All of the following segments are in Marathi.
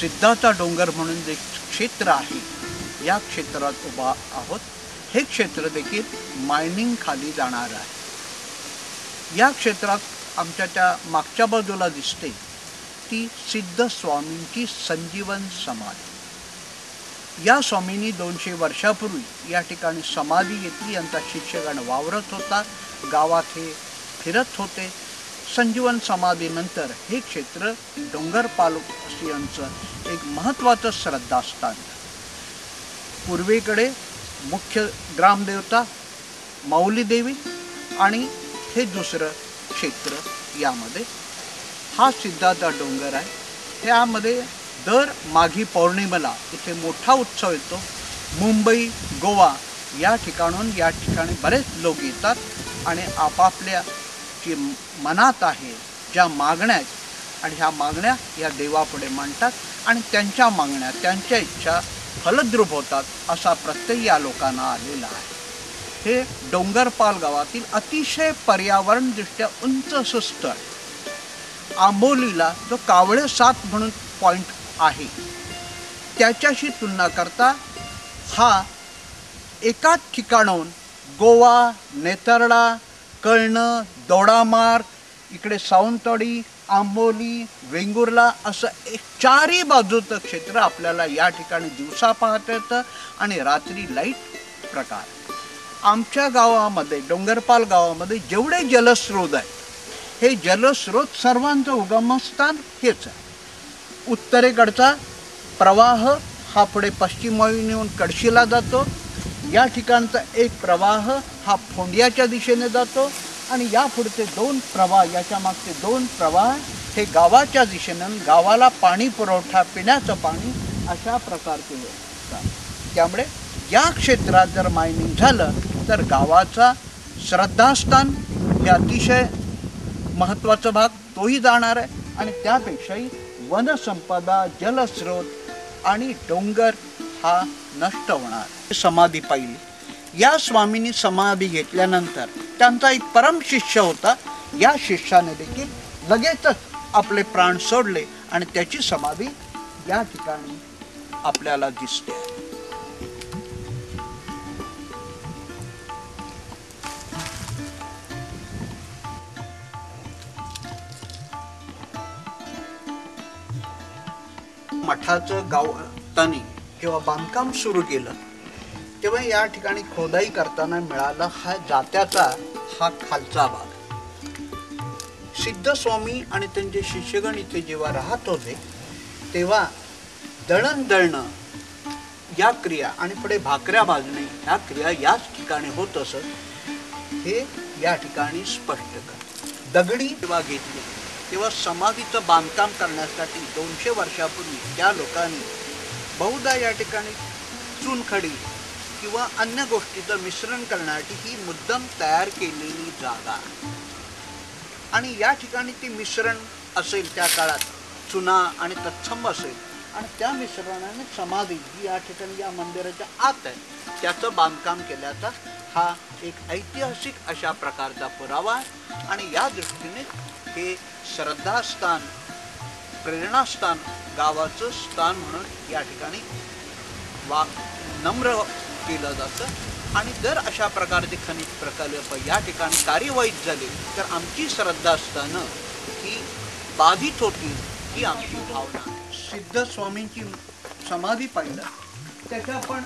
सिद्धाचा डोंगर म्हणून जे क्षेत्र आहे या क्षेत्रात उभा आहोत। हे क्षेत्र देखील मायनिंग खाली जाणार आहे। या क्षेत्रात आमच्या त्या मागच्या बाजूला दिसते ती सिद्ध स्वामींची संजीवन समाधी। या स्वामींनी 200 वर्षापूर्वी या ठिकाणी समाधी घेतली। यांचा शिष्यगण वावरत होता, गावात हे फिरत होते। संजीवन समाधीनंतर हे क्षेत्र डोंगरपालवासियांचं एक महत्त्वाचं श्रद्धास्थान। पूर्वेकडे मुख्य ग्रामदेवता माऊली देवी आणि हे दुसरं क्षेत्र यामध्ये हा सिद्धाचा डोंगर आहे। त्यामध्ये दर माघी पौर्णिमेला इथे मोठा उत्सव येतो। मुंबई, गोवा या ठिकाणी बरेच लोक येतात आणि आपापल्या जी मनात आहे ज्या मागण्या आहेत आणि ह्या मागण्या या देवापुढे मांडतात आणि त्यांच्या मागण्या त्यांच्या इच्छा फलद्रूप होतात असा प्रत्यय या लोकांना आलेला आहे। हे डोंगरपाल गावातील अतिशय पर्यावरणदृष्ट्या उंच असं स्थळ। आंबोलीला जो कावळे 7 म्हणून पॉइंट आहे त्याच्याशी तुलना करता हा एकाच ठिकाणाहून गोवा, नेतर्डा, कळणं, दोडामार्ग, इकडे सावंतवाडी, आंबोली, वेंगुर्ला असं एक 4ही बाजूचं क्षेत्र आपल्याला या ठिकाणी दिवसा पाहता येतं आणि रात्री लाईट प्रकार। आमच्या गावामध्ये डोंगरपाल गावामध्ये जेवढे जलस्रोत आहेत हे जलस्रोत सर्वांचं उगमस्थान हेच आहे। उत्तरेकडचा प्रवाह हा पुढे पश्चिम वाहिनीहून कडशीला जातो। या ठिकाणचा एक प्रवाह हा फोंडियाच्या दिशेने जातो आणि या पुढचे 2 प्रवाह याच्या मागचे 2 प्रवाह हे गावाच्या दिशेने गावाला पाणी पुरवठा पिण्याचं पाणी अशा प्रकारचे असतात। त्यामुळे या क्षेत्रात जर मायनिंग झालं तर गावाचा श्रद्धास्थान हे अतिशय महत्त्वाचा भाग तोही जाणार आहे आणि त्यापेक्षाही वनसंपदा, जलस्रोत आणि डोंगर हा नष्ट होणार। समाधी पाहिली। या स्वामींनी समाधी घेतल्यानंतर त्यांचा एक परम शिष्य होता। या शिष्याने देखील लगेचच आपले प्राण सोडले आणि त्याची समाधी या ठिकाणी आपल्याला दिसते। मठाचं गावातानी जेव्हा बांधकाम सुरू केलं तेव्हा या ठिकाणी खोदाई करताना मिळाला हा जात्याचा हा खालचा भाग। सिद्ध स्वामी आणि त्यांचे शिष्यगण इथे जेव्हा राहत होते तेव्हा दळण दळणं या क्रिया आणि पुढे भाकऱ्या भाजणे ह्या क्रिया याच ठिकाणी होत असत हे या ठिकाणी स्पष्ट कर। दगडी जेव्हा घेतली तेव्हा समाधीचं बांधकाम करण्यासाठी 200 वर्षापूर्वी त्या लोकांनी बहुधा या ठिकाणी चुनखडी किंवा अन्य गोष्टीचं मिश्रण करण्यासाठी ही मुद्दाम तयार केलेली जागा आणि या ठिकाणी ती मिश्रण असेल त्या काळात चुना आणि तत्सम असेल आणि त्या मिश्रणाने समाधी जी या ठिकाणी या मंदिराच्या आत आहे त्याचं बांधकाम केल्याचा हा एक ऐतिहासिक अशा प्रकारचा पुरावा आहे आणि या दृष्टीने हे श्रद्धास्थान, प्रेरणास्थान, गावाचं स्थान म्हणून या ठिकाणी नम्र केलं जातं आणि जर अशा प्रकारचे खनिज प्रकल्प या ठिकाणी कार्यवाहीत झाले तर आमची श्रद्धास्थानं ही बाधित होतील ही आमची भावना। सिद्ध स्वामींची समाधी पाहिलं त्याच्या आपण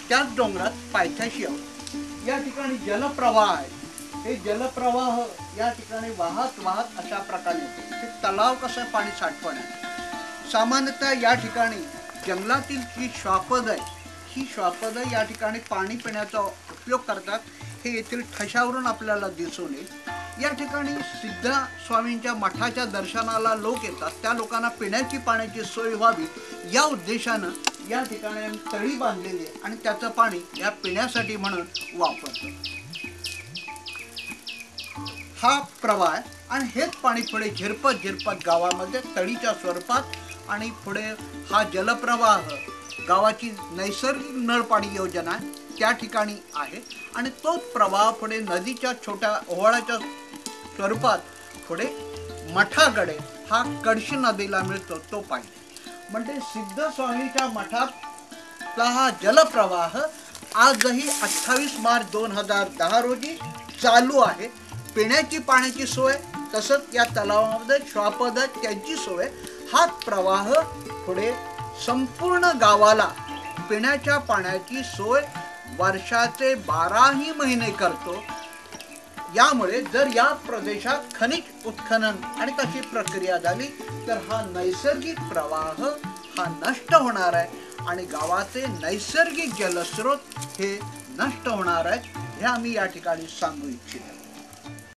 त्याच डोंगरात पायथ्याशी आहोत। या ठिकाणी जलप्रवाह आहे। हे जलप्रवाह या ठिकाणी वाहत वाहत अशा प्रकारे हे तलाव कसं पाणी साठवण आहे। सामान्यतः या ठिकाणी जंगलातील जी श्वापद आहे ही श्वापद या ठिकाणी पाणी पिण्याचा उपयोग करतात। हे येथील ठशावरून आपल्याला दिसून येईल। या ठिकाणी सिद्ध स्वामींच्या मठाच्या दर्शनाला लोक येतात। त्या लोकांना पिण्याची पाण्याची सोय व्हावी या उद्देशानं या ठिकाणी तळी बांधलेली आहे आणि त्याचं पाणी या पिण्यासाठी म्हणून वापरतो। हा प्रवाह आणि हेच पाणी पुढे झिरपत झिरपत गावामध्ये तळीच्या स्वरूपात आणि पुढे हा जलप्रवाह गावाची नैसर्गिक नळपाणी योजना त्या ठिकाणी आहे आणि तोच प्रवाह पुढे नदीच्या छोट्या ओवाळ्याच्या स्वरूपात पुढे मठाकडे हा कडशी नदीला मिळतो तो पाहिजे। म्हणजे सिद्ध स्वामीच्या मठातला हा जलप्रवाह आजही 28 मार्च 2010 रोजी चालू आहे. पिण्याची पाण्याची सोय तसंच या तलावामध्ये श्वापदत्याची सोय, हा प्रवाह पुढे संपूर्ण गावाला पिण्याच्या पाण्याची सोय वर्षाचे 12ही महिने करतो. यामुळे जर या प्रदेशात खनिज उत्खनन आणि तशी प्रक्रिया झाली तर हा नैसर्गिक प्रवाह हा नष्ट होणार आहे आणि गावाचे नैसर्गिक जलस्रोत हे नष्ट होणार आहेत, हे आम्ही या ठिकाणी सांगू इच्छितो.